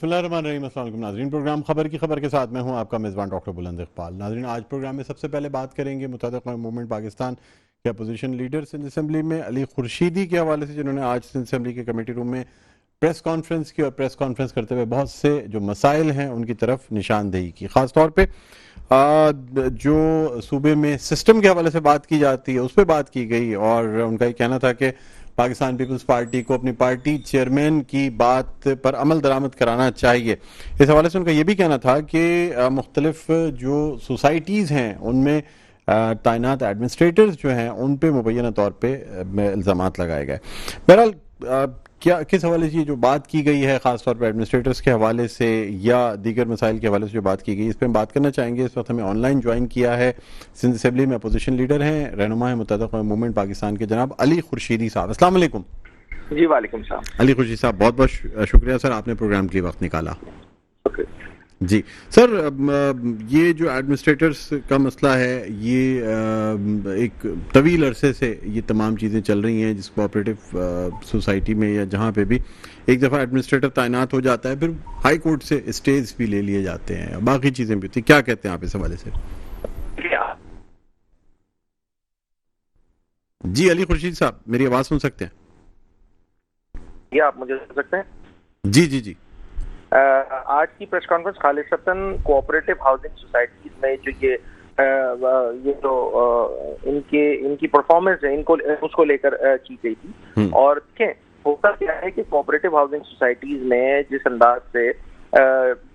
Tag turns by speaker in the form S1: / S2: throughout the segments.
S1: बिस्मिल्लाहिर्रहमानिर्रहीम। अस्सलाम वालेकुम नाज़रीन, प्रोग्राम खबर की खबर के साथ मैं हूं आपका मेज़बान डॉक्टर बुलंद इकबाल। नाज़रीन, आज प्रोग्राम में सबसे पहले बात करेंगे मुत्तहदा मूवमेंट पाकिस्तान के अपोजिशन लीडर सिंध असम्बली में अली खुर्शीदी के हवाले से, जिन्होंने आज सिंध असम्बली के कमेटी रूम में प्रेस कॉन्फ्रेंस की और प्रेस कॉन्फ्रेंस करते हुए बहुत से जो मसाइल हैं उनकी तरफ निशानदेही की। ख़ास तौर पर जो सूबे में सिस्टम के हवाले से बात की जाती है उस पर बात की गई, और उनका ये कहना था कि पाकिस्तान पीपल्स पार्टी को अपनी पार्टी चेयरमैन की बात पर अमल दरामद कराना चाहिए। इस हवाले से उनका ये भी कहना था कि मुख्तलिफ जो सोसाइटीज़ हैं उनमें तैनात एडमिनिस्ट्रेटर्स जो हैं उन पे मुबैना तौर पर इल्ज़ामात लगाए गए। बहरहाल क्या किस हवाले से ये जो बात की गई है, खासतौर पर एडमिनिस्ट्रेटर्स के हवाले से या दीगर मसाइल के हवाले से जो बात की गई, इस पर हम बात करना चाहेंगे। इस वक्त हमें ऑनलाइन ज्वाइन किया है सिंध असम्बली में अपोजिशन लीडर हैं, रहनुमा है मुत्तहदा मूवमेंट पाकिस्तान के जनाब अली खुर्शीदी साहब। अस्सलाम वालेकुम।
S2: जी वालेकुम सलाम।
S1: अली खुर्शीदी साहब, बहुत बहुत शुक्रिया सर, आपने प्रोग्राम के लिए वक्त निकाला। जी सर, ये जो एडमिनिस्ट्रेटर्स का मसला है, ये एक तवील अरसे से ये तमाम चीज़ें चल रही हैं, जिस कोऑपरेटिव सोसाइटी में या जहाँ पे भी एक दफ़ा एडमिनिस्ट्रेटर तैनात हो जाता है, फिर हाई कोर्ट से स्टेज भी ले लिए जाते हैं, बाकी चीज़ें भी होती हैं। क्या कहते हैं आप इस हवाले से? जी अली खुर्शीद साहब, मेरी आवाज़ सुन सकते हैं?
S2: ये आप मुझे सुन सकते हैं?
S1: जी जी जी।
S2: आज की press conference Khalistan cooperative housing societies में जो ये जो इनकी परफॉर्मेंस है, इनको उसको लेकर की गई थी। और देखें, होता क्या है कि कोऑपरेटिव हाउसिंग सोसाइटीज में जिस अंदाज से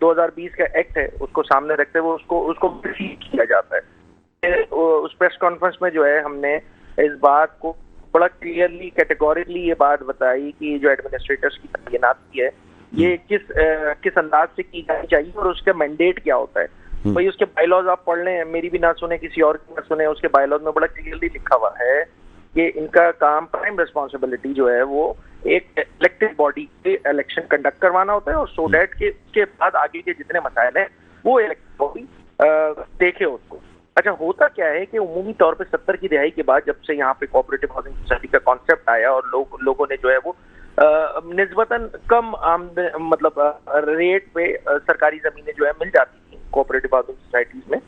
S2: 2020 का एक्ट है उसको सामने रखते हुए उसको किया जाता है। उस प्रेस कॉन्फ्रेंस में जो है हमने इस बात को बड़ा क्लियरली कैटेगोरिकली ये बात बताई कि जो एडमिनिस्ट्रेटर्स की तैनाती है ये किस अंदाज से की जानी चाहिए और उसका मैंडेट क्या होता है। भाई उसके बायलॉज आप पढ़ लें, मेरी भी ना सुने, किसी और की ना सुने, उसके बायलॉज में बड़ा क्लियरली लिखा हुआ है कि इनका काम, प्राइम रिस्पॉन्सिबिलिटी जो है वो एक इलेक्टेड बॉडी के इलेक्शन कंडक्ट करवाना होता है, और सो डैट के उसके बाद आगे के जितने मसाइल हैं वो इलेक्टेड बॉडी देखे उसको। अच्छा, होता क्या है कि उमूमी तौर पे 70 की दिहाई के बाद जब से यहाँ पे कोऑपरेटिव हाउसिंग सोसाइटी का कॉन्सेप्ट आया और लोगों ने जो है वो निस्बतन कम मतलब रेट पे सरकारी जमीनें जो है मिल जाती थी कोऑपरेटिव हाउसिंग सोसाइटीज में,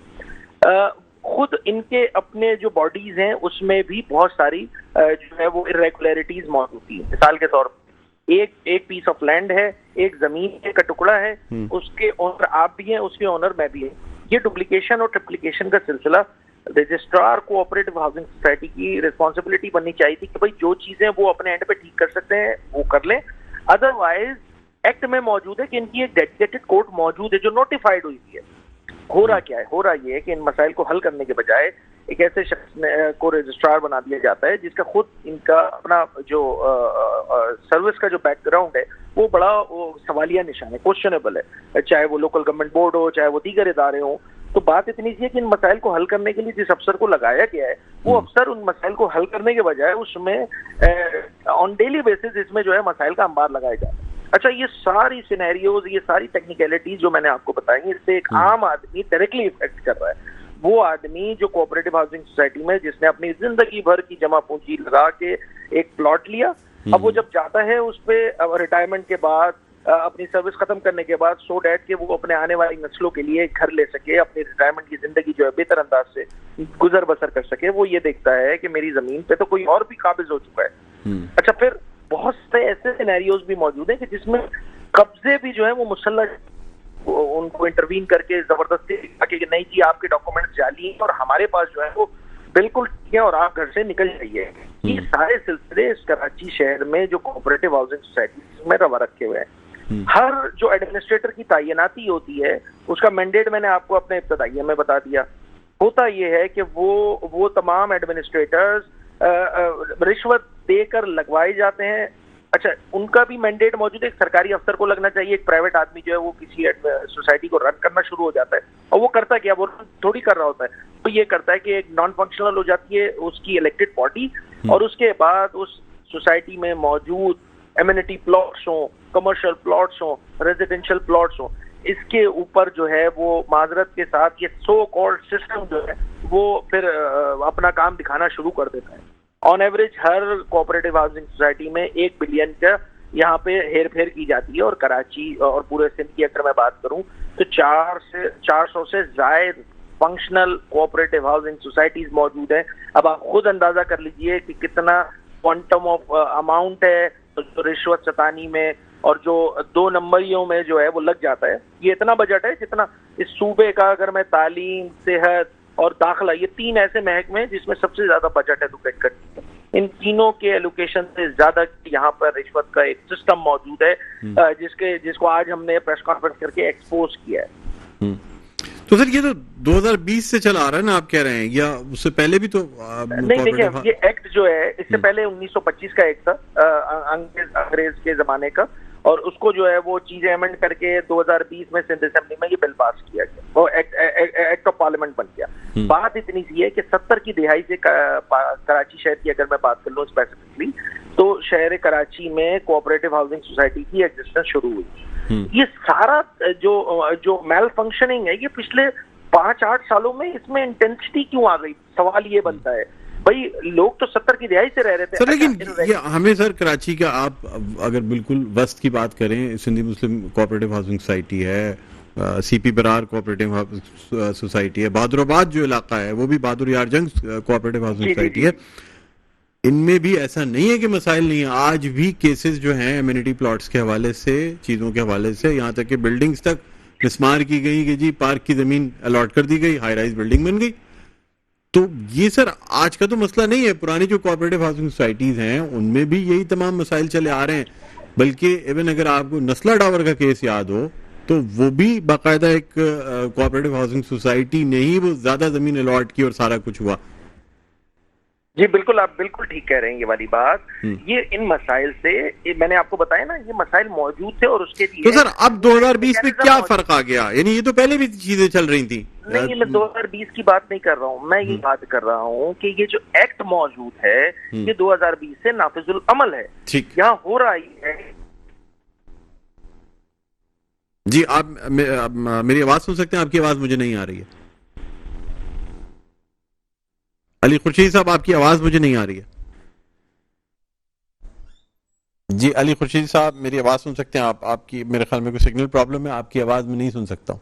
S2: खुद इनके अपने जो बॉडीज हैं उसमें भी बहुत सारी जो है वो इरेगुलरिटीज मौजूद थी। मिसाल के तौर पर एक पीस ऑफ लैंड है, एक जमीन का टुकड़ा है, उसके ओनर आप भी हैं, उसके ओनर मैं भी हूँ। ये डुप्लीकेशन और ट्रिप्लीकेशन का सिलसिला रजिस्ट्रार कोऑपरेटिव हाउसिंग सोसाइटी की रिस्पॉन्सिबिलिटी बननी चाहिए थी कि भाई जो चीजें वो अपने एंड पे ठीक कर सकते हैं वो कर लें। अदरवाइज एक्ट में मौजूद है कि इनकी एक डेडिकेटेड कोर्ट मौजूद है जो नोटिफाइड हुई है। हो रहा क्या है? हो रहा ये है कि इन मसाइल को हल करने के बजाय एक ऐसे शख्स को रजिस्ट्रार बना दिया जाता है जिसका खुद इनका अपना जो सर्विस का जो बैकग्राउंड है वो बड़ा सवालिया निशान है, क्वेश्चनेबल है, चाहे वो लोकल गवर्नमेंट बोर्ड हो, चाहे वो दीगर इदारे हों। तो बात इतनी सी है कि इन मसाइल को हल करने के लिए जिस अफसर को लगाया गया है वो अफसर उन मसाइल को हल करने के बजाय उसमें ऑन डेली बेसिस इसमें जो है मसाइल का अंबार लगाया जाता है। अच्छा, ये सारी सिनेरियोज, ये सारी टेक्निकलिटीज जो मैंने आपको बताई, इससे एक आम आदमी डायरेक्टली इफेक्ट कर रहा है। वो आदमी जो कोऑपरेटिव हाउसिंग सोसाइटी में जिसने अपनी जिंदगी भर की जमा पूंजी लगा के एक प्लॉट लिया, अब वो जब जाता है उस पे रिटायरमेंट के बाद अपनी सर्विस खत्म करने के बाद, सो डैट के वो अपने आने वाली नस्लों के लिए घर ले सके, अपनी रिटायरमेंट की जिंदगी जो है बेहतर अंदाज से गुजर बसर कर सके, वो ये देखता है कि मेरी जमीन पे तो कोई और भी काबिज हो चुका है। अच्छा, फिर बहुत से ऐसे सिनेरियोज भी मौजूद हैं कि जिसमें कब्जे भी जो है वो मुसल्लह उनको इंटरवीन करके जबरदस्ती कि नहीं जी आपके डॉक्यूमेंट जाली हैं और हमारे पास जो है वो बिल्कुल ठीक है और आप घर से निकल जाइए। ये सारे सिलसिले इस कराची शहर में जो कोऑपरेटिव हाउसिंग सोसाइटी में रवा रखे हुए हैं। हर जो एडमिनिस्ट्रेटर की तैनाती होती है उसका मैंडेट मैंने आपको अपने इब्तदाइया में बता दिया। होता यह है कि वो तमाम एडमिनिस्ट्रेटर्स रिश्वत देकर लगवाए जाते हैं। अच्छा, उनका भी मैंडेट मौजूद है, एक सरकारी अफसर को लगना चाहिए। एक प्राइवेट आदमी जो है वो किसी सोसाइटी को रन करना शुरू हो जाता है और वो करता क्या, वो थोड़ी कर रहा होता है, तो ये करता है कि एक नॉन फंक्शनल हो जाती है उसकी इलेक्टेड बॉडी, और उसके बाद उस सोसाइटी में मौजूद एमिनिटी प्लॉट्स हो, कमर्शियल प्लॉट्स हो, रेजिडेंशियल प्लॉट्स हो, इसके ऊपर जो है वो माजरत के साथ ये सो कॉल्ड सिस्टम जो है वो फिर अपना काम दिखाना शुरू कर देता है। On average her cooperative housing society में 1 बिलियन का यहाँ पे हेर फेर की जाती है। और कराची और पूरे सिंध की अगर मैं बात करूं तो 400 से ज्यादा फंक्शनल कोऑपरेटिव हाउसिंग सोसाइटीज मौजूद है। अब आप खुद अंदाजा कर लीजिए कि कितना क्वांटम ऑफ अमाउंट है जो रिश्वत सतानी में और जो 2 नंबरियों में जो है वो लग जाता है। ये इतना बजट है जितना इस सूबे का, अगर मैं तालीम, सेहत और दाखिला, ये 3 ऐसे महकमे हैं जिसमें सबसे ज्यादा बजट एलोकेट इन तीनों के एलोकेशन से ज्यादा यहाँ पर रिश्वत का एक सिस्टम मौजूद है जिसको आज हमने प्रेस कॉन्फ्रेंस करके एक्सपोज किया है।
S1: तो सर ये तो 2020 से चला आ रहा है ना, आप कह रहे हैं, या उससे पहले भी तो
S2: नहीं, देखिए ये एक्ट जो है इससे पहले 1925 का एक्ट था अंग्रेज के जमाने का, और उसको जो है वो चीजें अमेंड करके 2020 में सिंध असेंबली में ये बिल पास किया गया, वो एक्ट ऑफ पार्लियामेंट बन गया। बात इतनी सी है कि 70 की दिहाई से कराची शहर की अगर मैं बात कर लूँ स्पेसिफिकली, तो शहर कराची में कोऑपरेटिव हाउसिंग सोसाइटी की एग्जिस्टेंस शुरू हुई। ये सारा जो मेल फंक्शनिंग है, ये पिछले 5-8 सालों में इसमें इंटेंसिटी क्यों आ गई, सवाल ये बनता है। भाई लोग तो 70 की दिहाई से रह रहे थे
S1: सर, लेकिन ये हमें सर कराची का, आप अगर बिल्कुल वस्त की बात करें, सिंधी मुस्लिम कोऑपरेटिव हाउसिंग सोसाइटी है, सीपी बरार कोऑपरेटिव सोसाइटी है, बहादुराबाद जो इलाका है वो भी बहादुर यार जंग कोऑपरेटिव हाउसिंग सोसाइटी है, इनमें भी ऐसा नहीं है कि मसाइल नहीं है। आज भी केसेस जो हैं एमिनिटी प्लॉट्स के हवाले से, चीज़ों के हवाले से, यहाँ तक कि बिल्डिंग्स तक मिसमार की गई कि जी पार्क की ज़मीन अलॉट कर दी गई, हाई राइज बिल्डिंग बन गई। तो ये सर आज का तो मसला नहीं है, पुरानी जो कोऑपरेटिव हाउसिंग सोसाइटीज हैं उनमें भी यही तमाम मसाइल चले आ रहे हैं। बल्कि इवन अगर आपको नस्ला डावर का केस याद हो तो वो भी बाकायदा एक कोऑपरेटिव हाउसिंग सोसाइटी ने ही वो ज्यादा जमीन अलॉट की और सारा कुछ हुआ।
S2: जी बिल्कुल, आप बिल्कुल ठीक कह रहे हैं ये वाली बात। ये इन मसाइल से मैंने आपको बताया ना, ये मसाइल मौजूद थे और उसके लिए
S1: तो सर अब 2020 में क्या फर्क आ गया? यानी ये तो पहले भी चीजें चल रही थी।
S2: नहीं, मैं 2020 की बात नहीं कर रहा हूँ, मैं ये बात कर रहा हूँ कि ये जो एक्ट मौजूद है ये 2020 से नाफिजुल अमल है, यहाँ हो रहा है।
S1: जी आप मेरी आवाज सुन सकते हैं? आपकी आवाज मुझे नहीं आ रही है। अली खुर्शीद साहब, आपकी आवाज मुझे नहीं आ रही है। जी अली खुर्शीद साहब, मेरी आवाज सुन सकते हैं आप? आपकी मेरे ख्याल में कोई सिग्नल प्रॉब्लम है, आपकी आवाज में नहीं सुन सकता हूं।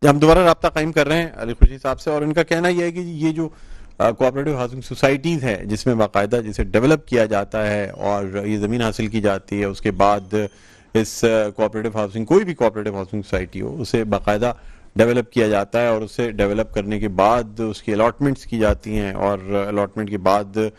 S1: हम दोबारा राब्ता कायम कर रहे हैं अली खुर्शीद साहब से, और इनका कहना यह है कि ये जो कोऑपरेटिव हाउसिंग सोसाइटीज है जिसमें बाकायदा जिसे डेवलप किया जाता है और ये ज़मीन हासिल की जाती है, उसके बाद इस कोऑपरेटिव हाउसिंग, कोई भी कोऑपरेटिव हाउसिंग सोसाइटी हो, उसे बाकायदा डेवलप किया जाता है और उसे डेवलप करने के बाद उसकी अलॉटमेंट्स की जाती हैं, और अलॉटमेंट के बाद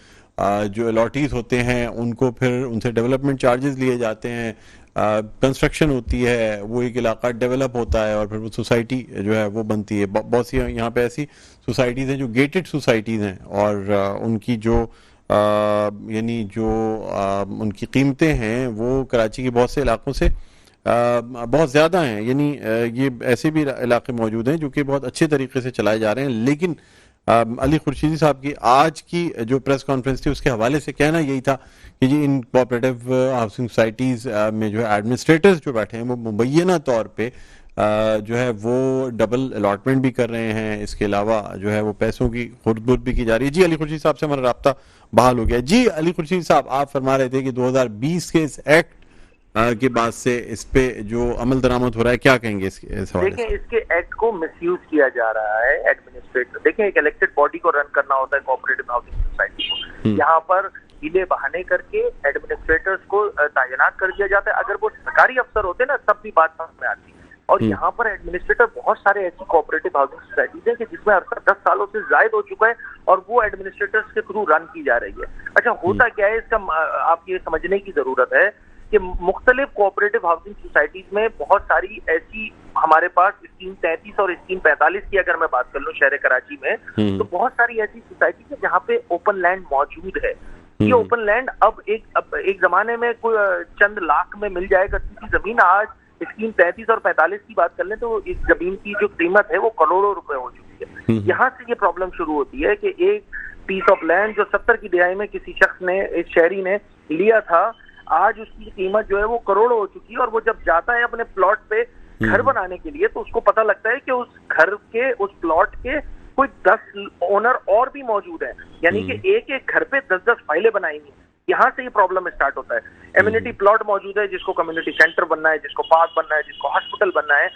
S1: जो अलॉटीज होते हैं उनको फिर उनसे डेवलपमेंट चार्जेस लिए जाते हैं, कंस्ट्रक्शन होती है, वो एक इलाका डेवलप होता है और फिर वो सोसाइटी जो है वो बनती है। बहुत सी यहाँ पे ऐसी सोसाइटीज़ हैं जो गेटेड सोसाइटीज़ हैं और उनकी जो यानी जो उनकी कीमतें हैं वो कराची के बहुत से इलाकों से बहुत ज़्यादा हैं। यानी ये ऐसे भी इलाके मौजूद हैं जो कि बहुत अच्छे तरीके से चलाए जा रहे हैं। लेकिन अली खुर्शीदी साहब की आज की जो प्रेस कॉन्फ्रेंस थी उसके हवाले से कहना यही था कि जी इन कोऑपरेटिव हाउसिंग सोसाइटीज़ में जो है एडमिनिस्ट्रेटर्स जो बैठे हैं वो मुबैना तौर पे जो है वो डबल अलॉटमेंट भी कर रहे हैं। इसके अलावा जो है वो पैसों की खुर्द-बुर्द भी की जा रही है। जी अली खुर्शीद साहब से हमारा राब्ता बहाल हो गया। जी अली खुर्शीद साहब, आप फरमा रहे थे कि 2020 के इस एक्ट के बाद से इस पे जो अमल दरामद हो रहा है, क्या कहेंगे इस हवाले से?
S2: देखिए, इसके एक्ट को मिसयूज किया जा रहा है एडमिनिस्ट्रेटर। देखिए, एक इलेक्टेड बॉडी को रन करना होता है कोऑपरेटिव हाउसिंग सोसाइटी को, यहाँ पर हीले बहाने करके एडमिनिस्ट्रेटर्स को तैनात कर दिया जाता है। अगर वो सरकारी अफसर होते ना तब भी बात समझ में आती है। और यहाँ पर एडमिनिस्ट्रेटर, बहुत सारे ऐसी कोऑपरेटिव हाउसिंग सोसाइटीज है कि जिसमें 10 सालों से जायद हो चुका है और वो एडमिनिस्ट्रेटर्स के थ्रू रन की जा रही है। अच्छा, होता क्या है इसका, आप ये समझने की जरूरत है कि मुख्तलिफ कोऑपरेटिव हाउसिंग सोसाइटीज में बहुत सारी ऐसी, हमारे पास स्कीम 33 और स्कीम 45 की अगर मैं बात कर लूँ शहर कराची में, तो बहुत सारी ऐसी सोसाइटी है जहाँ पे ओपन लैंड मौजूद है। ये ओपन लैंड अब एक जमाने में कोई चंद लाख में मिल जाएगा क्योंकि जमीन आज स्कीम 33 और 45 की बात कर लें तो इस जमीन की जो कीमत है वो करोड़ों रुपए हो चुकी है। यहाँ से ये प्रॉब्लम शुरू होती है कि एक पीस ऑफ लैंड जो 70 की दिहाई में किसी शख्स ने, एक शहरी ने लिया था, आज उसकी कीमत जो है वो करोड़ों हो चुकी है। और वो जब जाता है अपने प्लॉट पे घर बनाने के लिए तो उसको पता लगता है कि उस घर के, उस प्लॉट के कोई 10 ओनर और भी मौजूद है, यानी कि एक एक घर पे 10-10 फाइलें बनाई हुई। यहाँ से ये प्रॉब्लम स्टार्ट होता है। एम्यूनिटी प्लॉट मौजूद है, जिसको कम्युनिटी सेंटर बनना है, जिसको पार्क बनना है, जिसको हॉस्पिटल बनना है,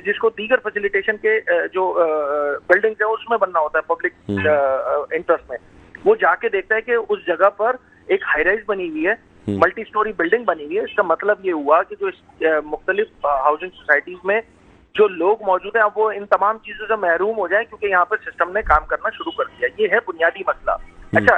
S2: जिसको दीगर फैसिलिटेशन के जो बिल्डिंग्स है उसमें बनना होता है पब्लिक इंटरेस्ट में। वो जाके देखता है कि उस जगह पर एक हाई राइज बनी हुई है, मल्टी स्टोरी बिल्डिंग बनी हुई है। इसका मतलब ये हुआ कि जो मुख्तलिफ हाउसिंग सोसाइटीज में जो लोग मौजूद हैं, अब वो इन तमाम चीजों से महरूम हो जाए क्योंकि यहाँ पर सिस्टम ने काम करना शुरू कर दिया। ये है बुनियादी मसला। अच्छा,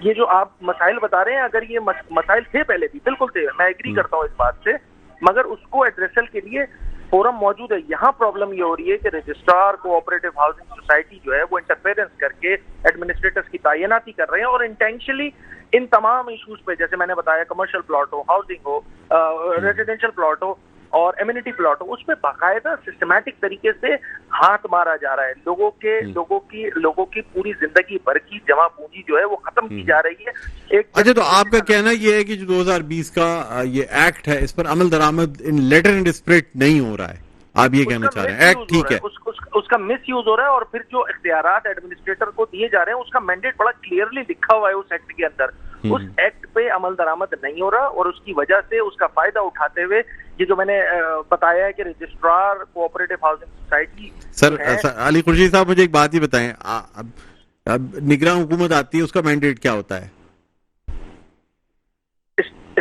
S2: ये जो आप मसाइल बता रहे हैं, अगर ये मसाइल थे पहले भी, बिल्कुल थे, मैं एग्री करता हूँ इस बात से, मगर उसको एड्रेसल के लिए फोरम मौजूद है। यहाँ प्रॉब्लम ये हो रही है कि रजिस्ट्रार कोऑपरेटिव हाउसिंग सोसाइटी जो है वो इंटरफेरेंस करके एडमिनिस्ट्रेटर्स की तैनाती कर रहे हैं और इंटेंशनली इन तमाम इश्यूज पे, जैसे मैंने बताया, कमर्शियल प्लॉट हो, हाउसिंग हो, रेजिडेंशियल प्लॉट हो और एम्यूनिटी प्लॉट हो, उस पर बाकायदा सिस्टमैटिक तरीके से हाथ मारा जा रहा है। लोगों की पूरी जिंदगी भर की जमा पूंजी जो है वो खत्म की जा रही है।
S1: अच्छा, तो आपका कहना ये है कि जो 2020 का ये एक्ट है, इस पर अमल दरामद इन लेटर एंड स्पिरिट नहीं हो रहा है, आप ये कहना चाह रहे हैं? एक्ट ठीक है,
S2: उसका मिस यूज हो रहा है और फिर जो इख्तियारात एडमिनिस्ट्रेटर को दिए जा रहे हैं उसका मैंडेट बड़ा क्लियरली लिखा हुआ है उस एक्ट के अंदर। उस एक्ट पे अमल दरामद नहीं हो रहा और उसकी वजह से उसका फायदा उठाते हुए ये जो मैंने बताया है कि registrar cooperative housing society.
S1: Sir Ali Khurshid साहब, मुझे एक बात ही बताएं, अब निगरान हुकूमत आती है, उसका मैंडेट क्या होता है?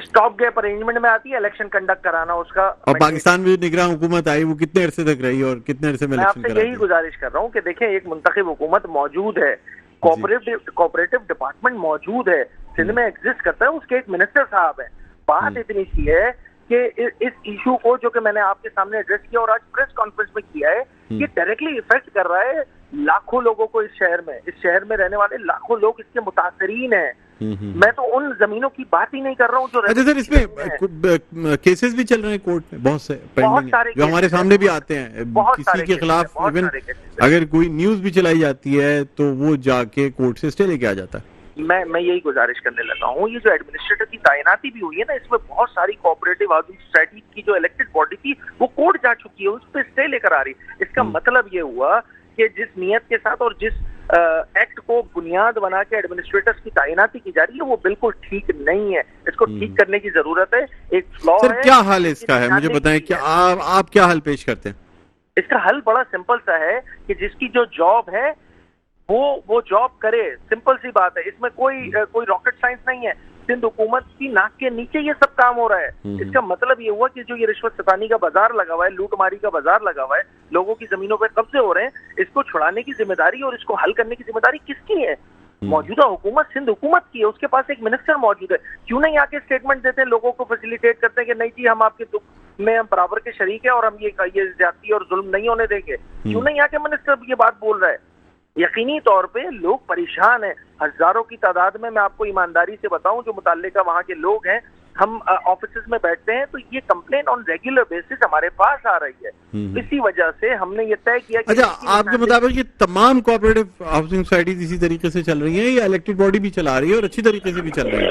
S2: स्टॉप गैप अरेंजमेंट में आती है इलेक्शन कंडक्ट कराना उसका।
S1: और पाकिस्तान में निगरान हुकूमत आई, वो कितने अरसे तक रही और कितने अरसे में इलेक्शन कराई?
S2: मैं आपसे यही गुजारिश कर रहा हूँ कि देखें, एक मुंतखब हुकूमत मौजूद है, कोऑपरेटिव डिपार्टमेंट मौजूद है, सिंध में एग्जिस्ट करता है, उसके एक मिनिस्टर साहब है। बात इतनी सी है कि इस इशू को जो कि मैंने आपके सामने एड्रेस किया और आज प्रेस कॉन्फ्रेंस में किया है, ये डायरेक्टली इफेक्ट कर रहा है लाखों लोगों को। इस शहर में रहने वाले लाखों लोग इसके मुतासरीन हैं। मैं तो उन जमीनों की बात ही नहीं कर रहा हूँ जो।
S1: अच्छा सर, इसमें केसेस भी चल रहे हैं कोर्ट में, बहुत से पेंडिंग है, जो हमारे सामने भी आते हैं किसी के खिलाफ। इवन अगर कोई न्यूज भी चलाई जाती है तो वो जाके कोर्ट से स्टे लेके आ जाता है।
S2: मैं यही गुजारिश करने लगा हूँ, ये जो एडमिनिस्ट्रेटर की तैनाती भी हुई है ना, इसमें बहुत सारी कोऑपरेटिव हाउसिंग सोसाइटी की जो इलेक्टेड बॉडी थी वो कोर्ट जा चुकी है, उस पर स्टे लेकर आ रही। इसका मतलब ये हुआ कि जिस नियत के साथ और जिस एक्ट को बुनियाद बना के एडमिनिस्ट्रेटर्स की तैनाती की जा रही है वो बिल्कुल ठीक नहीं है। इसको ठीक करने की जरूरत है। एक फ्लॉ है।
S1: क्या हाल है इसका है, मुझे बताएं, क्या आप क्या हल पेश करते हैं?
S2: इसका हल बड़ा सिंपल सा है कि जिसकी जो जॉब है वो जॉब करे, सिंपल सी बात है। इसमें कोई रॉकेट साइंस नहीं है। सिंध हुकूमत की नाक के नीचे ये सब काम हो रहा है। इसका मतलब ये हुआ कि जो ये रिश्वत सतानी का बाजार लगा हुआ है, लूटमारी का बाजार लगा हुआ है, लोगों की जमीनों पर कब्जे हो रहे हैं, इसको छुड़ाने की जिम्मेदारी और इसको हल करने की जिम्मेदारी किसकी है? मौजूदा हुकूमत, सिंध हुकूमत की है। उसके पास एक मिनिस्टर मौजूद है। क्यों नहीं आके स्टेटमेंट देते हैं, लोगों को फैसिलिटेट करते हैं कि नहीं जी, हम आपके दुख में हम बराबर के शरीक है और हम ये ज्यादती और जुल्म नहीं होने देंगे? क्यों नहीं आके मिनिस्टर ये बात बोल रहा है? यकीनी तौर पे लोग परेशान हैं, हजारों की तादाद में। मैं आपको ईमानदारी से बताऊं, जो मुताल्लिका वहां के लोग हैं, हम ऑफिस में बैठते हैं तो ये कंप्लेन ऑन रेगुलर बेसिस हमारे पास आ रही है। इसी वजह से हमने ये तय किया कि
S1: अच्छा, आपके मुताबिक ये तमाम कोऑपरेटिव हाउसिंग सोसाइटीज इसी तरीके से चल रही हैं या इलेक्टेड बॉडी भी चला रही है और अच्छी तरीके से भी चल रही है?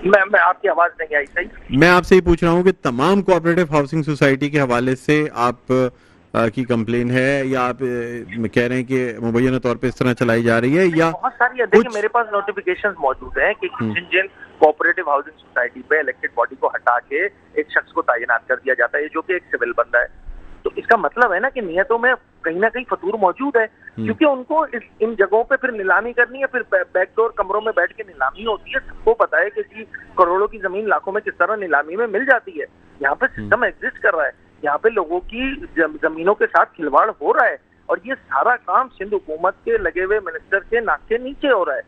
S2: मैं आपकी आवाज नहीं आई सही।
S1: मैं आपसे ये पूछ रहा हूँ कि तमाम कोऑपरेटिव हाउसिंग सोसाइटी के हवाले से आप की कंप्लेन है या आप कह रहे हैं कि मुबैना तौर पे इस तरह चलाई जा रही है, या
S2: बहुत सारी? देखिए, मेरे पास नोटिफिकेशंस मौजूद हैं कि जिन कोऑपरेटिव हाउसिंग सोसाइटी पे इलेक्टेड बॉडी को हटा के एक शख्स को तैनात कर दिया जाता है जो कि एक सिविल बंदा है। तो इसका मतलब है ना कि नियतों में कहीं ना कहीं फतूर मौजूद है, क्योंकि उनको इन जगहों पे फिर नीलामी करनी है, फिर बैकडोर कमरों में बैठ के नीलामी होती है। सबको पता है कि जी करोड़ों की जमीन लाखों में किस तरह नीलामी में मिल जाती है। यहाँ पे सिस्टम एग्जिस्ट कर रहा है, यहाँ पे लोगों की जमीनों के साथ खिलवाड़ हो रहा है और ये सारा काम सिंध हुकूमत के लगे हुए मिनिस्टर के नाक के नीचे हो रहा है।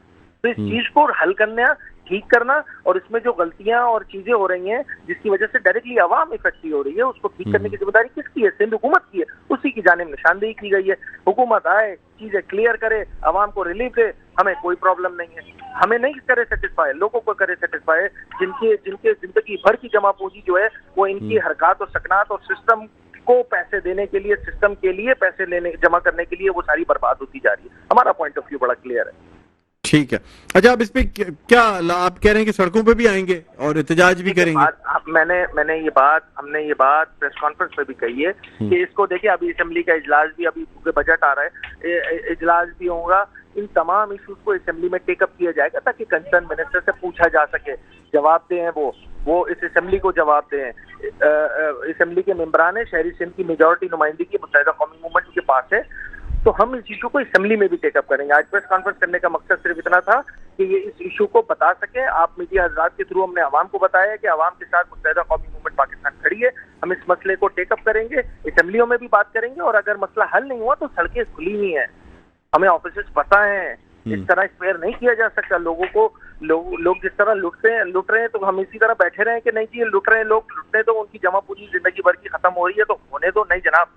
S2: तो इस चीज को हल करना, ठीक करना, और इसमें जो गलतियां और चीजें हो रही हैं जिसकी वजह से डायरेक्टली आवाम इफेक्ट हो रही है, उसको ठीक करने की जिम्मेदारी किसकी है? सिंध हुकूमत की है। उसी की जानिब निशानदेही की गई है। हुकूमत आए, चीजें क्लियर करे, आवाम को रिलीफ दे, हमें कोई प्रॉब्लम नहीं है। हमें नहीं करे सेटिस्फाई, लोगों को करे सेटिस्फाई, जिनके जिंदगी भर की जमा पूंजी जो है वो इनकी हरकत और सकनात और सिस्टम को पैसे देने के लिए, सिस्टम के लिए पैसे जमा करने के लिए वो सारी बर्बाद होती जा रही है। हमारा पॉइंट ऑफ व्यू बड़ा क्लियर है।
S1: ठीक है। अच्छा, अब इस पे क्या आप कह रहे हैं कि सड़कों पे भी आएंगे और एहतजाज भी करेंगे?
S2: मैंने हमने ये बात प्रेस कॉन्फ्रेंस पे भी कही है कि इसको देखिए, अभी असेंबली का इजलास भी, अभी बजट आ रहा है, इजलास भी होगा, इन तमाम इश्यूज को असेंबली में टेकअप किया जाएगा ताकि कंसर्न मिनिस्टर से पूछा जा सके, जवाब दें वो इस असेंबली को जवाब दें। असेंबली के मेंबरान है, शहरी सिंध की मेजॉरिटी नुमाइंदगी मुत्तहिदा कौमी मूवमेंट के पास है, तो हम इस इशू को असेंबली में भी टेकअप करेंगे। आज प्रेस कॉन्फ्रेंस करने का मकसद सिर्फ इतना था कि ये इस इशू को बता सके। आप मीडिया हजरात के थ्रू हमने आवाम को बताया कि आवाम के साथ मुत्तहिदा कौमी मूवमेंट पाकिस्तान खड़ी है। हम इस मसले को टेकअप करेंगे, असेंबलियों में भी बात करेंगे, और अगर मसला हल नहीं हुआ तो सड़कें खुली हुई हैं, हमें ऑफिस पता है। इस तरह स्पेयर नहीं किया जा सकता लोगों को। लोग जिस तरह लुट रहे हैं, तो हम इसी तरह बैठे रहे कि नहीं जी, लुट रहे हैं लोग, लुटने तो उनकी जमा पूंजी जिंदगी भर की खत्म हो रही है तो होने दो। नहीं जनाब,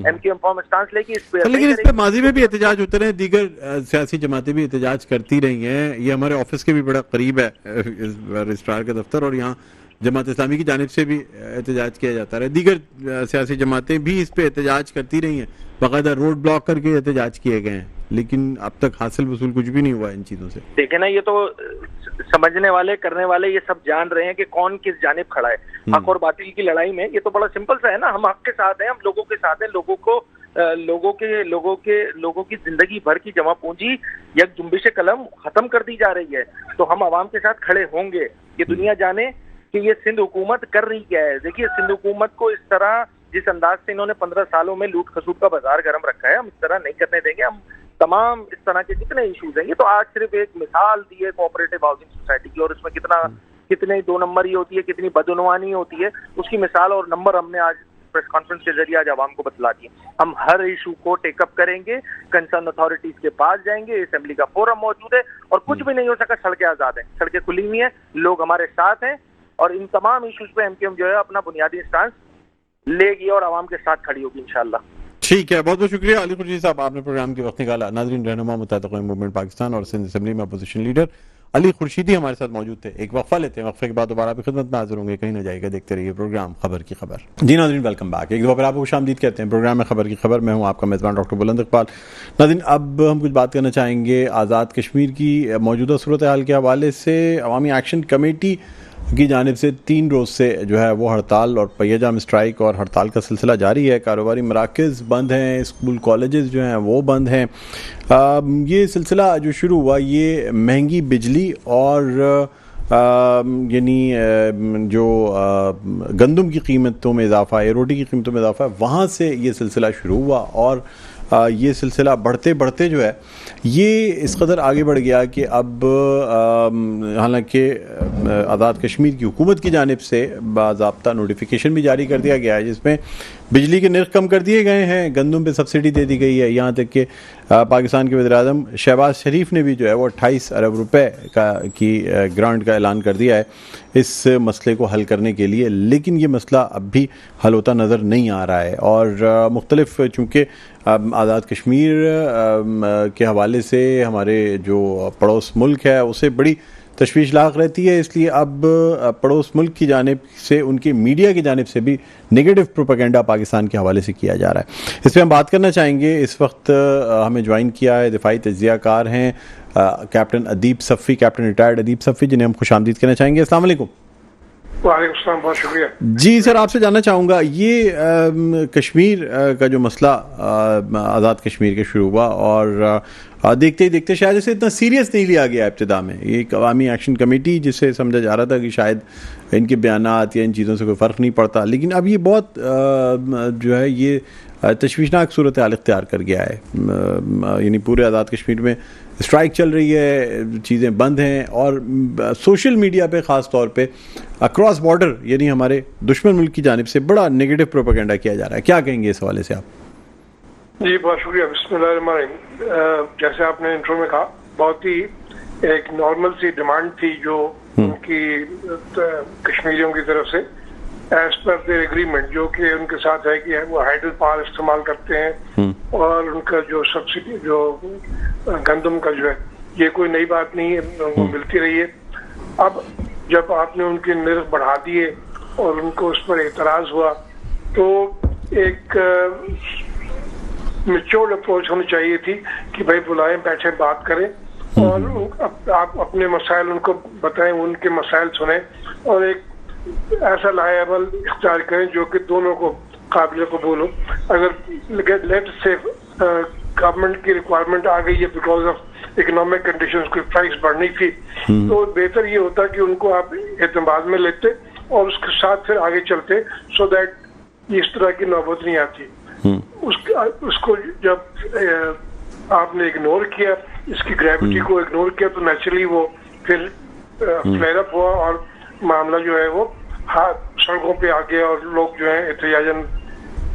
S2: एमक्यूएम फॉर्म स्टांस लेके स्पेयर।
S1: लेकिन इस पे माजी में भी एहतजाज होते रहे, दीगर सियासी जमातें भी एहतजाज करती रही हैं। ये हमारे ऑफिस के भी बड़ा करीब है रजिस्ट्रार का दफ्तर, और यहाँ जमात इस्लामी की जानिब से भी एहतजाज किया जाता रहा। दीगर सियासी जमातें भी इस पे एहतजाज करती रही हैं, बाकायदा रोड ब्लॉक करके एहतजाज किए गए हैं, लेकिन अब तक हासिल वसूल कुछ भी नहीं हुआ इन चीजों से।
S2: देखे ना, ये तो समझने वाले, करने वाले ये सब जान रहे हैं कि कौन किस जानिब खड़ा है। हक और बातिल की लड़ाई में ये तो बड़ा सिंपल सा है ना, हम हक के साथ हैं, हम लोगों के साथ हैं। लोगों की जिंदगी भर की जमा पूंजी एक जुम्बिश कलम खत्म कर दी जा रही है, तो हम आवाम के साथ खड़े होंगे। ये दुनिया जाने कि ये सिंध हुकूमत कर रही क्या है। देखिए, सिंध हुकूमत को इस तरह, जिस अंदाज से इन्होंने 15 सालों में लूट खसूट का बाजार गर्म रखा है, हम इस तरह नहीं करने देंगे। हम तमाम इस तरह के जितने इश्यूज हैं, ये तो आज सिर्फ एक मिसाल दी है कोऑपरेटिव हाउसिंग सोसाइटी की, और इसमें कितने दो नंबर ही होती है, कितनी बदउनवानी होती है, उसकी मिसाल और नंबर हमने आज प्रेस कॉन्फ्रेंस के जरिए आज आवाम को बतला दिए। हम हर इशू को टेकअप करेंगे, कंसर्न अथॉरिटीज के पास जाएंगे, असेंबली का फोरम मौजूद है, और कुछ भी नहीं हो सका, सड़कें आजाद हैं, सड़कें खुली हुई हैं, लोग हमारे साथ हैं, और इन तमाम इश्यूज पे एमक्यूएम जो है अपना बुनियादी स्टांस लेगी और आवाम के साथ खड़ी होगी इंशाल्लाह।
S1: ठीक है, बहुत बहुत शुक्रिया अली खुर्शीद साहब, आपने प्रोग्राम के वक्त निकाला। नाज़रीन, रहनुमा मुत्तहिदा कौमी मूवमेंट पाकिस्तान और सिंध असेंबली में अपोजिशन लीडर अली खुर्शीदी हमारे साथ मौजूद थे। एक वक्फा लेते हैं, वक्फे के बाद दोबारा आपकी खिदमत में हाजिर होंगे, कहीं ना जाएगा। देखते रहिए प्रोग्राम खबर की खबर। जी नाज़रीन, वेलकम बैक। एक दफा आपको खुशामदीद कहते हैं प्रोग्राम में खबर की खबर। मैं हूँ आपका मेज़बान डॉक्टर बुलंद इकबाल। नाज़रीन, अब हम कुछ बात करना चाहेंगे आज़ाद कश्मीर की मौजूदा सूरत हाल के हवाले से। अवामी एक्शन कमेटी की जानिब से 3 रोज़ से जो है वो हड़ताल और पहिया-जाम स्ट्राइक और हड़ताल का सिलसिला जारी है। कारोबारी मराकज़ बंद हैं, स्कूल कॉलेजेस जो हैं वो बंद हैं। ये सिलसिला जो शुरू हुआ, ये महंगी बिजली और यानी जो गंदम की कीमतों में इजाफा है, रोटी की कीमतों में इजाफा है, वहाँ से ये सिलसिला शुरू हुआ, और ये सिलसिला बढ़ते बढ़ते जो है ये इस कदर आगे बढ़ गया कि अब हालांकि आज़ाद कश्मीर की हुकूमत की जानिब से बाज़ाब्ता नोटिफिकेशन भी जारी कर दिया गया है, जिसमें बिजली के नर्ख कम कर दिए गए हैं, गंदम पे सब्सिडी दे दी गई है। यहाँ तक कि पाकिस्तान के वज़ीर-ए-आज़म शहबाज शरीफ ने भी जो है वो 28 अरब रुपए की ग्रांट का ऐलान कर दिया है इस मसले को हल करने के लिए, लेकिन ये मसला अब भी हल होता नज़र नहीं आ रहा है। और मुख्तलिफ, चूँकि आज़ाद कश्मीर के हवाले से हमारे जो पड़ोस मुल्क है उसे बड़ी तशवीश लाक रहती है, इसलिए अब पड़ोस मुल्क की जानिब से, उनकी मीडिया की जानिब से भी नेगेटिव प्रोपेगेंडा पाकिस्तान के हवाले से किया जा रहा है। इस पर हम बात करना चाहेंगे। इस वक्त हमें ज्वाइन किया है दिफाई तज्ज़िया कार हैं कैप्टन अदीब सफ़ी, कैप्टन रिटायर्ड अदीब सफ़ी, जिन्हें हम खुशामदीद कहना चाहेंगे। अस्सलाम वालेकुम।
S3: वालेकुम सलाम, बहुत शुक्रिया।
S1: जी सर, आपसे जानना चाहूँगा, ये कश्मीर का जो मसला आज़ाद कश्मीर के शुरू हुआ और देखते ही देखते शायद इसे इतना सीरियस नहीं लिया गया इब्तिदा में। ये अवामी एक्शन कमेटी, जिसे समझा जा रहा था कि शायद इनके बयानात या इन चीज़ों से कोई फ़र्क नहीं पड़ता, लेकिन अब ये बहुत जो है ये तशवीशनाक सूरत हाल इख्तियार कर गया है। यानी पूरे आज़ाद कश्मीर में स्ट्राइक चल रही है, चीज़ें बंद हैं, और सोशल मीडिया पे ख़ास तौर पे अक्रॉस बॉर्डर यानी हमारे दुश्मन मुल्क की जानिब से बड़ा नेगेटिव प्रोपेगेंडा किया जा रहा है। क्या कहेंगे इस हवाले से आप?
S3: जी बहुत शुक्रिया। बिस्मिल्लाहिर्रहमानिर्रहीम। जैसे आपने इंट्रो में कहा, बहुत ही एक नॉर्मल सी डिमांड थी जो उनकी कश्मीरियों की तरफ से एज पर देयर एग्रीमेंट, जो कि उनके साथ है कि वो हाइडल पावर इस्तेमाल करते हैं और उनका जो सब्सिडी, जो गंदम का जो है, ये कोई नई बात नहीं है, उनको मिलती रही है। अब जब आपने उनके निर्ख बढ़ा दिए और उनको उस पर एतराज हुआ, तो एक मैच्योर्ड अप्रोच होनी चाहिए थी कि भाई बुलाएं, बैठे, बात करें और आप अपने मसाइल उनको बताएं, उनके मसाइल सुने और एक ऐसा लाएबल इख्तियार करें जो कि दोनों को काबिल कबूल हो। अगर लेट से गवर्नमेंट की रिक्वायरमेंट आ गई है बिकॉज ऑफ इकोनॉमिक कंडीशंस, की प्राइस बढ़नी थी, तो बेहतर ये होता कि उनको आप एतमाद में लेते और उसके साथ फिर आगे चलते, सो दैट इस तरह की नौबत नहीं आती। उसको जब आपने इग्नोर किया, इसकी ग्रेविटी को इग्नोर किया, तो नेचुरली वो फिर फ्लेयर अप हुआ और मामला जो है वो सड़कों पे आ गया और लोग जो है एहतजाजन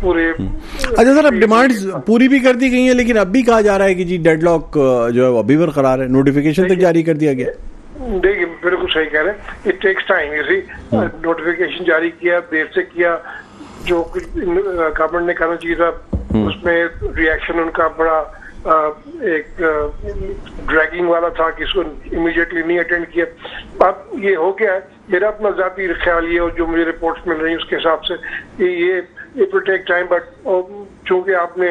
S3: पूरे।
S1: अच्छा सर, अब डिमांड्स पूरी भी कर दी गई हैं, लेकिन अब भी कहा जा रहा है कि जी डेडलॉक जो है वो अभी बरकरार है, नोटिफिकेशन तक जारी कर दिया गया।
S3: देखिए बिल्कुल सही कह रहे हैं, इट टेक्स टाइम। इसी नोटिफिकेशन जारी किया, देर से किया, जो गवर्नमेंट ने करना चाहिए था उसमें रिएक्शन उनका बड़ा एक ड्रैगिंग वाला था कि इसको इमीडिएटली नहीं अटेंड किया। अब ये हो गया है, मेरा अपना जाती ख्याल ये और जो मुझे रिपोर्ट्स मिल रही है उसके हिसाब से कि ये it will take time, but चूंकि आपने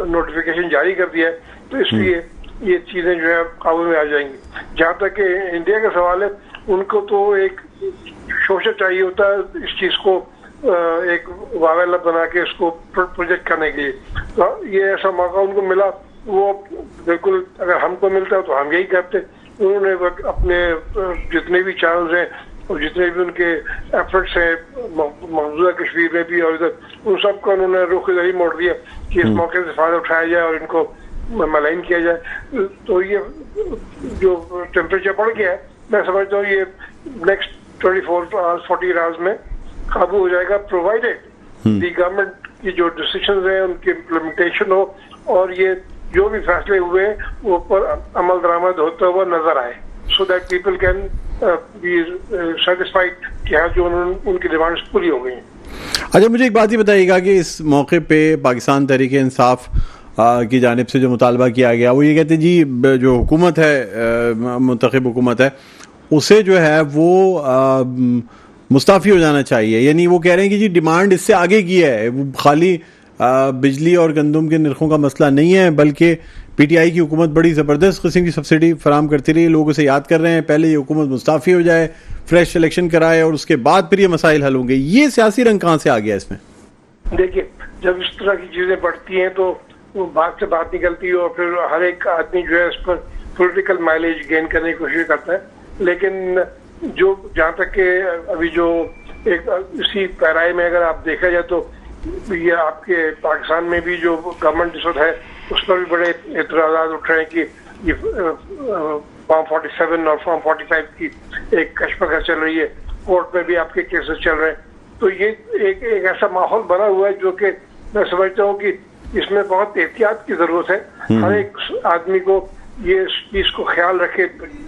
S3: नोटिफिकेशन जारी कर दिया है तो इसलिए ये चीजें जो है काबू में आ जाएंगी। जहाँ तक कि इंडिया का सवाल है, उनको तो एक शोषा चाहिए होता है इस चीज को एक वावेला बना के इसको प्रोजेक्ट करने के लिए। तो ये ऐसा मौका उनको मिला, वो बिल्कुल अगर हमको मिलता तो हम यही करते। उन्होंने अपने जितने भी चैनल्स हैं और जितने भी उनके एफर्ट्स हैं मौजूदा कश्मीर में भी और इधर, उन सबका उन्होंने रुख इधर ही मोड़ दिया कि इस मौके से फायदा उठाया जाए और इनको मलाइन किया जाए। तो ये जो टेम्परेचर बढ़ गया है, मैं समझता हूँ ये नेक्स्ट 24 आवर्स 40 आवर्स में काबू हो जाएगा, प्रोवाइडेड दी गवर्नमेंट की जो डिसीजंस हैं उनकी इम्प्लीमेंटेशन हो और ये जो भी फैसले हुए वो पर अमल दरामद होता हुआ नजर आए, so that people can be satisfied कि हाँ जो उनकी डिमांड्स पूरी हो गई हैं।
S1: अच्छा, मुझे एक बात ही बताइएगा कि इस मौके पे पाकिस्तान तहरीक इंसाफ की जानिब से जो मुतालबा किया गया वो ये कहते हैं जी जो हुकूमत है, मुंतखब हुकूमत है, उसे जो है वो मुस्ताफ़ी हो जाना चाहिए। यानी वो कह रहे हैं कि जी डिमांड इससे आगे की है, वो खाली बिजली और गंदम के नरखों का मसला नहीं है, बल्कि पीटीआई की हुकूमत बड़ी ज़बरदस्त किस्म की सब्सिडी फराम करती रही, लोगों से याद कर रहे हैं पहले ये हुकूमत मुस्ताफ़ी हो जाए, फ्रेश इलेक्शन कराए और उसके बाद फिर ये मसाइल हल होंगे। ये सियासी रंग कहाँ से आ गया इसमें?
S3: देखिए, जब इस तरह की चीज़ें बढ़ती हैं तो वो बात से बात निकलती है और फिर हर एक आदमी जो है उस पर पॉलिटिकल माइलेज गेन करने की कोशिश करता है। लेकिन जो जहाँ तक के अभी जो एक इसी पैराए में अगर आप देखा जाए तो ये आपके पाकिस्तान में भी जो गवर्नमेंट इस वक्त है उस पर भी बड़े एतराज़ात उठ रहे हैं कि ये फॉर्म 47 और फॉर्म 45 की एक कशमकश चल रही है, कोर्ट में भी आपके केसेस चल रहे हैं। तो ये एक ऐसा माहौल बना हुआ है जो कि मैं समझता हूँ कि इसमें बहुत एहतियात की जरूरत है। हर एक आदमी को ये चीज को ख्याल रखे,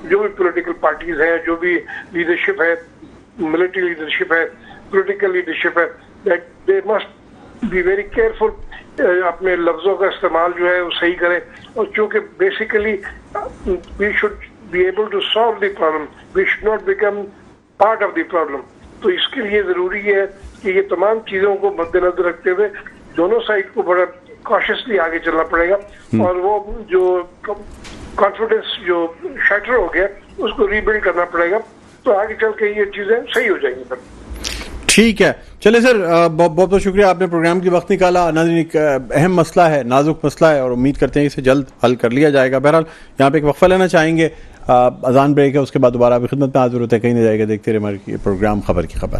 S3: जो भी पॉलिटिकल पार्टीज है, जो भी लीडरशिप है, मिलिट्री लीडरशिप है, पॉलिटिकल लीडरशिप है, that they must be very careful, अपने लफ्जों का इस्तेमाल जो है वो सही करें। और चूंकि basically we should be able to solve the problem, we should not become part of the problem. तो इसके लिए जरूरी है कि ये तमाम चीजों को मद्देनजर रखते हुए दोनों साइड को बड़ा कॉशियसली आगे चलना पड़ेगा और वो जो कॉन्फिडेंस जो शैटर हो गया उसको रीबिल्ड करना पड़ेगा, तो आगे चल के ये चीजें सही हो जाएंगी। सर
S1: ठीक है, चले सर, बहुत बहुत शुक्रिया, आपने प्रोग्राम की वक्त निकाला। नाज़रीन, एक अहम मसला है, नाजुक मसला है और उम्मीद करते हैं इसे जल्द हल कर लिया जाएगा। बहरहाल यहाँ पे एक वक्फा लेना चाहेंगे, अजान ब्रेक है, उसके बाद दोबारा आपकी खिदमत में हाजिर होते हैं, कहीं नहीं जाएगा। देखते रहे हमारे प्रोग्राम खबर की खबर।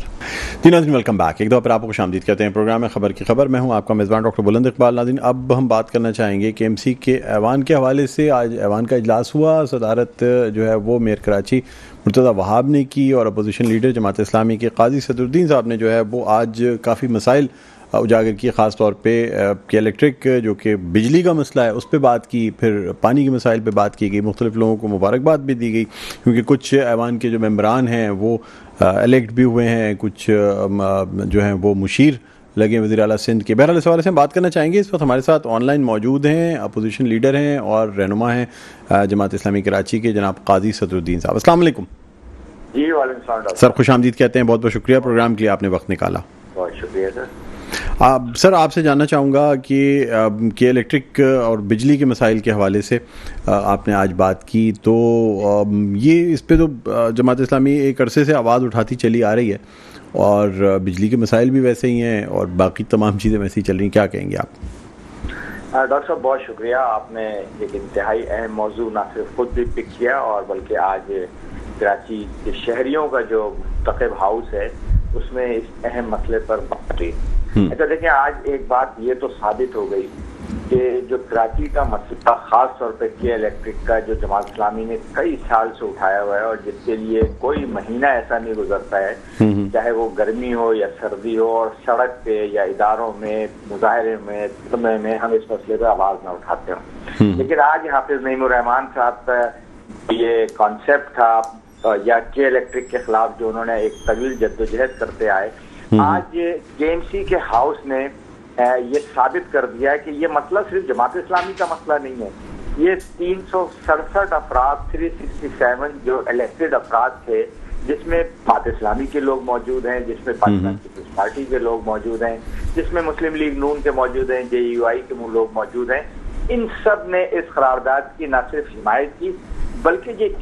S1: जी नाज़रीन, वेलकम बैक, एक दफ़ा फिर आपको खुशामदीद कहते हैं। प्रोग्राम है खबर की खबर, मैं हूँ आपका मेज़बान डॉक्टर बुलंद इकबाल। नाज़रीन, अब हम बात करना चाहेंगे कि एमसी के ऐवान के हवाले से। आज ऐवान का इजलास हुआ, सदारत जो है वो मेयर कराची मुर्तज़ा वहाब ने की और अपोजिशन लीडर जमात इस्लामी के काजी सदरुद्दीन साहब ने जो है वो आज काफ़ी मसाइल उजागर किए, ख़ास तौर पे कि इलेक्ट्रिक जो कि बिजली का मसला है उस पर बात की, फिर पानी के मसाइल पे बात की गई, मुख्तलिफ लोगों को मुबारकबाद भी दी गई क्योंकि कुछ ऐवान के जो मेम्बरान हैं वो इलेक्ट भी हुए हैं, कुछ जो हैं वो मुशीर लगे वज़ीर आला सिंध के। बहरहाल इस हवाले से हम बात करना चाहेंगे। इस वक्त हमारे साथ ऑनलाइन मौजूद हैं अपोजिशन लीडर हैं और रहनुमा हैं जमात इस्लामी कराची के जनाब काजी सदरुद्दीन साहब। अस्सलाम वालेकुम।
S4: जी वालेकुम सलाम
S1: सर, खुशामदीद कहते हैं, बहुत बहुत शुक्रिया प्रोग्राम के लिए आपने वक्त निकाला।
S4: बहुत शुक्रिया सर।
S1: सर आपसे जानना चाहूँगा कि इलेक्ट्रिक और बिजली के मसाइल के हवाले से आपने आज बात की, तो ये इस पे तो जमात इस्लामी एक अरसे से आवाज़ उठाती चली आ रही है और बिजली के मसाइल भी वैसे ही हैं और बाकी तमाम चीज़ें वैसे ही चल रही हैं, क्या कहेंगे आप?
S4: डॉक्टर साहब बहुत शुक्रिया, आपने एक इंतहाई अहम मौजू ना सिर्फ खुद भी पिक किया और बल्कि आज कराची के शहरियों का जो मुंतखब हाउस है उसमें इस अहम मसले पर बात हुई। अच्छा देखिए, आज एक बात ये तो साबित हो गई कि जो कराची का मसला खास तौर पर के इलेक्ट्रिक का जो जमात इस्लामी ने कई साल से उठाया हुआ है और जिसके लिए कोई महीना ऐसा नहीं गुजरता है, चाहे वो गर्मी हो या सर्दी हो, और सड़क पे या इदारों में मुजाहरे में हम इस मसले पर आवाज ना उठाते हो। लेकिन आज हाफिज नईमुर्रहमान साहब का ये कॉन्सेप्ट था या के इलेक्ट्रिक के खिलाफ जो उन्होंने एक तवील जद्दोजहद करते आए, आज केएमसी के हाउस ने ये साबित कर दिया है कि ये मसला सिर्फ जमात इस्लामी का मसला नहीं है। ये 367 अफराद 367 जो इलेक्टेड अफराद थे, जिसमें जमात इस्लामी के लोग मौजूद हैं, जिसमें पाकिस्तान पीपल्स पार्टी के लोग मौजूद हैं, जिसमें मुस्लिम लीग नून के मौजूद हैं, JUI के लोग मौजूद हैं, इन सब ने इस करारदाद की न सिर्फ हिमायत की बल्कि ये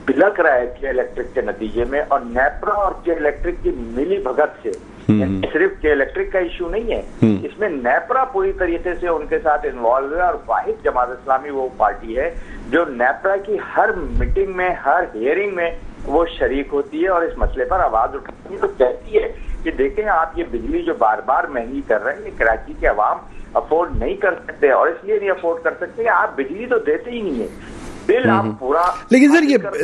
S4: बिलक रहा है के इलेक्ट्रिक के नतीजे में, और नेपरा और के इलेक्ट्रिक की मिली भगत से सिर्फ के इलेक्ट्रिक का इशू नहीं है, इसमें नेपरा पूरी तरीके से उनके साथ इन्वॉल्व है। और वाहिद जमात इस्लामी वो पार्टी है जो नेपरा की हर मीटिंग में, हर हियरिंग में वो शरीक होती है और इस मसले पर आवाज उठाती है। तो कहती है कि देखें, आप ये बिजली जो बार बार महंगी कर रहे हैं, ये कराची के अवाम अफोर्ड नहीं कर सकते, और इसलिए नहीं अफोर्ड कर सकते कि आप बिजली तो देते ही नहीं है, बिल आप पूरा।
S1: लेकिन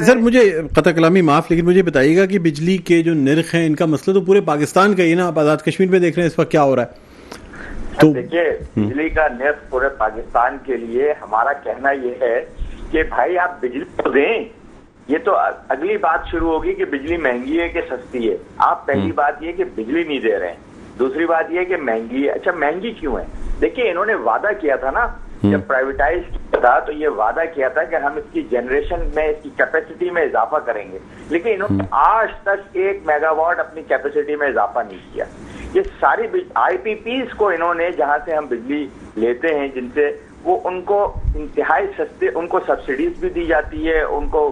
S1: सर मुझे कतई कलामी माफ, लेकिन मुझे बताइएगा कि बिजली के जो निर्ख हैं, इनका मसला तो पूरे पाकिस्तान का ही ना, आप आजाद कश्मीर में देख रहे हैं इस वक्त क्या हो रहा है। तो
S4: देखिए, बिजली का निर्ख पूरे पाकिस्तान के लिए हमारा कहना ये है कि भाई आप बिजली तो दें। ये तो अगली बात शुरू होगी कि बिजली महंगी है कि सस्ती है। आप पहली बात ये कि बिजली नहीं दे रहे हैं, दूसरी बात ये कि महंगी है। अच्छा, महंगी क्यों है? देखिए, इन्होंने वादा किया था ना, जब प्राइवेटाइज किया था तो ये वादा किया था कि हम इसकी जनरेशन में, इसकी कैपेसिटी में इजाफा करेंगे, लेकिन इन्होंने आज तक 1 मेगावाट अपनी कैपेसिटी में इजाफा नहीं किया। ये सारी IPPs को इन्होंने, जहां से हम बिजली लेते हैं, जिनसे वो उनको इंतहाई सस्ते, उनको सब्सिडीज भी दी जाती है, उनको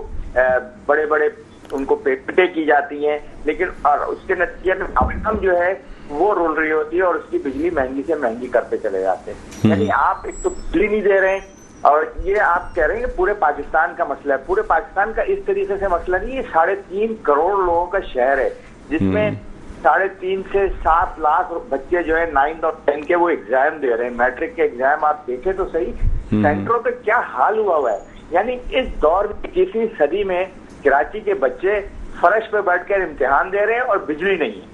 S4: बड़े बड़े उनको पेटे की जाती हैं, लेकिन और उसके नतीजे में आउटकम जो है वो रोल रही होती है और उसकी बिजली महंगी से महंगी करते चले जाते हैं। यानी आप एक तो बिजली नहीं दे रहे हैं, और ये आप कह रहे हैं कि पूरे पाकिस्तान का मसला है। पूरे पाकिस्तान का इस तरीके से मसला नहीं है। 3.5 करोड़ लोगों का शहर है, जिसमें 3.5 से 7 लाख बच्चे जो है 9 और 10 के वो एग्जाम दे रहे हैं। मैट्रिक के एग्जाम आप देखें तो सही, सेंटरों पे क्या हाल हुआ है। यानी इस दौर में 21वीं सदी में कराची के बच्चे फर्श पे बैठकर इम्तिहान दे रहे हैं और बिजली नहीं है।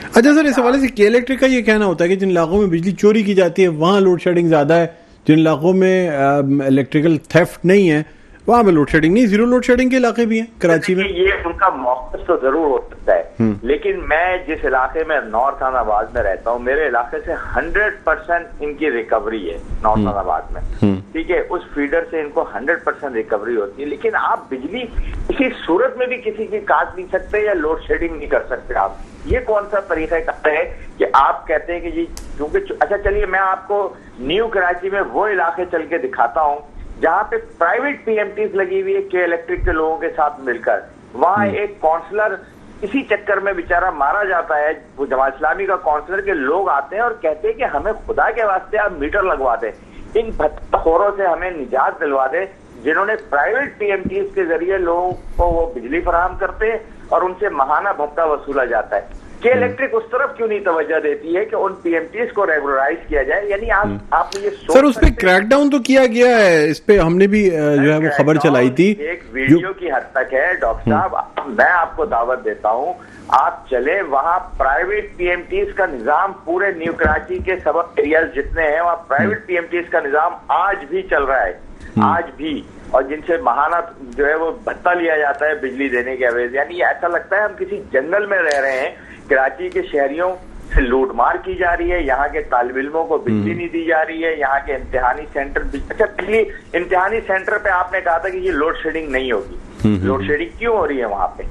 S1: अच्छा सर, इस हवाले से के इलेक्ट्रिक का ये कहना होता है कि जिन इलाकों में बिजली चोरी की जाती है वहाँ लोड शेडिंग ज़्यादा है, जिन इलाकों में इलेक्ट्रिकल थेफ्ट नहीं है वहाँ पे लोड शेडिंग नहीं, जीरो लोड शेडिंग के इलाके भी हैं कराची में।
S4: ये उनका मौक़िफ़ तो जरूर हो सकता है, लेकिन मैं जिस इलाके में नॉर्थ अहमदाबाद में रहता हूँ, मेरे इलाके से 100% इनकी रिकवरी है नॉर्थ अहमदाबाद में, ठीक है। उस फीडर से इनको 100% रिकवरी होती है। लेकिन आप बिजली किसी सूरत में भी किसी की काट नहीं सकते या लोड शेडिंग नहीं कर सकते। आप ये कौन सा तरीका कहते हैं कि आप कहते हैं कि जी क्योंकि, अच्छा चलिए मैं आपको न्यू कराची में वो इलाके चल के दिखाता हूँ जहाँ पे प्राइवेट PMTs लगी हुई है के इलेक्ट्रिक के लोगों के साथ मिलकर। वहाँ एक काउंसलर इसी चक्कर में बेचारा मारा जाता है, वो जमात इस्लामी का काउंसलर के लोग आते हैं और कहते हैं कि हमें खुदा के वास्ते आप मीटर लगवा दें, इन भत्ताखोरों से हमें निजात दिलवा दें, जिन्होंने प्राइवेट PMTs के जरिए लोगों को वो बिजली फराहम करते हैं और उनसे महाना भत्ता वसूला जाता है। के इलेक्ट्रिक उस तरफ क्यों नहीं तवज्जो देती है कि उन PMTs को रेगुलराइज किया जाए? यानी आपने ये
S1: सर उस पे क्रैकडाउन तो किया गया है, इस पे हमने भी जो है वो खबर चलाई थी,
S4: एक वीडियो की हद तक है। डॉक्टर साहब, मैं आपको दावत देता हूँ, आप चले वहाँ प्राइवेट PMTs का निजाम पूरे न्यू कराची के सब एरियाज जितने हैं वहाँ प्राइवेट PMTs का निजाम आज भी चल रहा है, आज भी, और जिनसे महाना जो है वो भत्ता लिया जाता है बिजली देने के एवज। यानी ऐसा लगता है हम किसी जंगल में रह रहे हैं। कराची के शहरियों से लूटमार की जा रही है, यहाँ के तालिब इल्मों को बिजली नहीं दी जा रही है, यहाँ के इम्तिहानी सेंटर, अच्छा बिजली इम्तिहानी सेंटर पे आपने कहा था कि ये लोड शेडिंग नहीं होगी, लोड शेडिंग क्यों हो रही है वहां पे?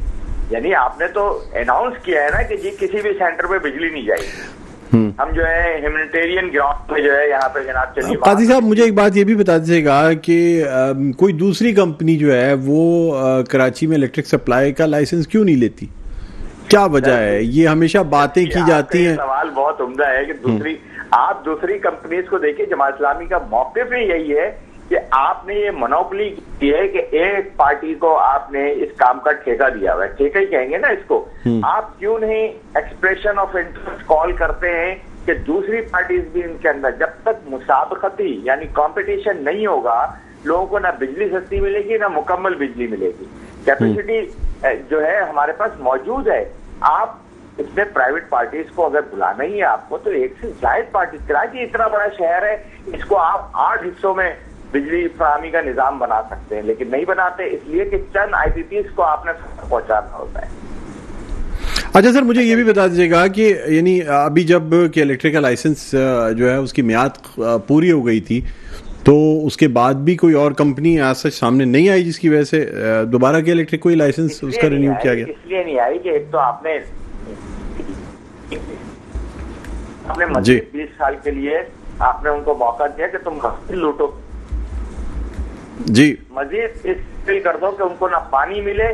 S4: यानी आपने तो अनाउंस किया है ना कि जी किसी भी सेंटर पे बिजली नहीं जाएगी। हम जो है ह्यूमैनिटेरियन ग्राउंड पे जो है यहाँ पे जनाब चलिए।
S1: काजी साहब, मुझे एक बात ये भी बता दीजिएगा कि कोई दूसरी कंपनी जो है वो कराची में इलेक्ट्रिक सप्लाई का लाइसेंस क्यों नहीं लेती? क्या वजह है? ये हमेशा बातें की जाती हैं।
S4: सवाल बहुत उम्दा है कि आप दूसरी कंपनीज को देखिए। जमात इस्लामी का मौक़िफ़ भी यही है कि आपने ये मोनोपोली की है कि एक पार्टी को आपने इस काम का ठेका दिया हुआ है, ठेका ही कहेंगे ना इसको। आप क्यों नहीं एक्सप्रेशन ऑफ इंटरेस्ट कॉल करते हैं कि दूसरी पार्टीज भी इनके अंदर, जब तक मुसाबकती यानी कंपटीशन नहीं होगा, लोगों को ना बिजली सस्ती मिलेगी ना मुकम्मल बिजली मिलेगी। कैपेसिटी जो है हमारे पास मौजूद है। आप इसमें प्राइवेट पार्टीज को अगर बुलाना ही है आपको, तो एक से ज्यादा पार्टी, कराची इतना बड़ा शहर है, इसको आप 8 हिस्सों में बिजली फराहमी का निजाम बना सकते हैं, लेकिन नहीं बनाते, इसलिए कि चंद IPPs को आपने पहुंचाना होता है।
S1: अच्छा सर, मुझे ये भी बता दीजिएगा कि यानी अभी जब कि इलेक्ट्रिक का लाइसेंस जो है उसकी मियाद पूरी हो गई थी, तो उसके बाद भी कोई और कंपनी आज सच सामने नहीं आई जिसकी वजह से दोबारा के इलेक्ट्रिक कोई लाइसेंस उसका रिन्यू किया गया?
S4: इसलिए नहीं आई कि एक तो आपने मजीद 20 साल के लिए आपने उनको मौका दिया कि तुम मस्जिद लूटो
S1: जी,
S4: मजीद इस कर दो कि उनको ना पानी मिले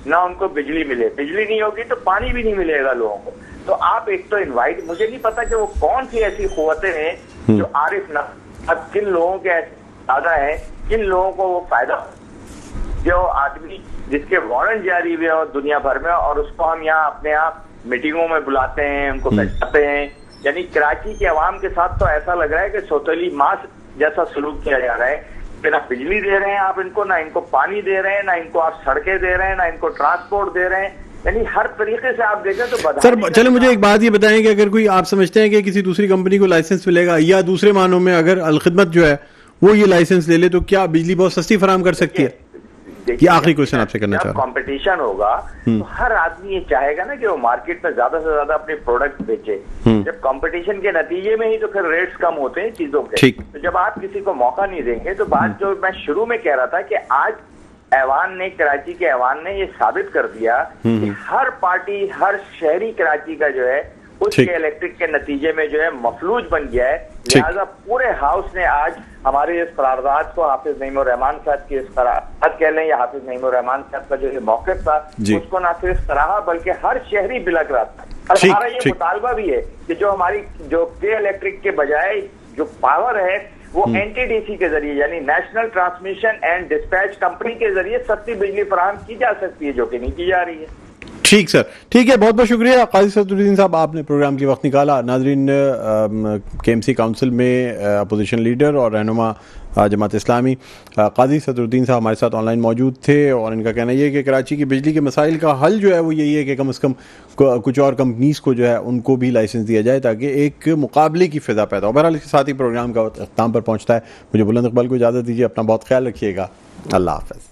S4: ना उनको बिजली मिले। बिजली नहीं होगी तो पानी भी नहीं मिलेगा लोगों को। तो आप एक तो इनवाइट, मुझे नहीं पता कि वो कौन सी ऐसी कुव्वतें हैं जो आरिफ ना, अब किन लोगों के ज्यादा है, किन लोगों को वो फायदा, जो आदमी जिसके वारंट जारी हुए हो दुनिया भर में, और उसको हम यहाँ अपने यहाँ मीटिंगों में बुलाते हैं, उनको बैठाते हैं। यानी कराची के अवाम के साथ तो ऐसा लग रहा है कि सौतेली माँ जैसा सलूक किया जा रहा है। ना बिजली दे रहे हैं आप इनको, ना इनको पानी दे रहे हैं, ना इनको आप सड़कें दे रहे हैं, ना इनको ट्रांसपोर्ट दे रहे हैं। यानी हर तरीके से आप देखें तो
S1: सर चले मुझे एक बात ये बताएं कि अगर कोई आप समझते हैं कि किसी दूसरी कंपनी को लाइसेंस मिलेगा, या दूसरे मानों में अगर अलखिदमत जो है वो ये लाइसेंस ले ले, तो क्या बिजली बहुत सस्ती फराहम कर सकती है? ये आखिरी क्वेश्चन आपसे करना चाह रहा हूं।
S4: कंपटीशन होगा तो हर आदमी ये चाहेगा ना कि वो मार्केट में ज्यादा से ज्यादा अपने प्रोडक्ट बेचे। जब कंपटीशन के नतीजे में ही तो फिर रेट्स कम होते हैं चीजों के। तो जब आप किसी को मौका नहीं देंगे, तो बात जो मैं शुरू में कह रहा था कि आज ऐवान ने, कराची के ऐवान ने ये साबित कर दिया कि हर पार्टी, हर शहरी कराची का जो है उसके इलेक्ट्रिक के नतीजे में जो है मफलूज बन गया है। लिहाजा पूरे हाउस ने आज हमारे इस करारदाद को, हाफिज नईमुर रहमान साहब की इस करारदाद कह लें, या हाफिज नईमुर रहमान साहब का जो ये मौक़िफ़ था, उसको ना सिर्फ सराहा बल्कि हर शहरी बिलक रहा था। और हमारा ये मुतालबा भी है कि जो हमारी जो के इलेक्ट्रिक के बजाय जो पावर है वो NTDC के जरिए, यानी national transmission and dispatch company के जरिए सस्ती बिजली फराहम की जा सकती है, जो कि नहीं की जा रही है।
S1: ठीक सर, ठीक है, बहुत बहुत शुक्रिया काजी सदरुद्दीन साहब, आपने प्रोग्राम के वक्त निकाला। नाजरीन, KMC काउंसिल में अपोजिशन लीडर और रहनुमा जमात इस्लामी काजी सदरुद्दीन साहब हमारे साथ ऑनलाइन मौजूद थे, और इनका कहना यह है कि कराची की बिजली के मसाइल का हल जो है वो यही है कि कम से कम कुछ और कंपनीज़ को जो है उनको भी लाइसेंस दिया जाए, ताकि एक मुकाबले की फ़िज़ा पैदा हो। बहरहाल इसके साथ ही प्रोग्राम का अख्ताम पर पहुँचता है। मुझे बुलंद इकबाल को इजाज़त दीजिए, अपना बहुत ख्याल रखिएगा। अल्लाह हाफ़िज़।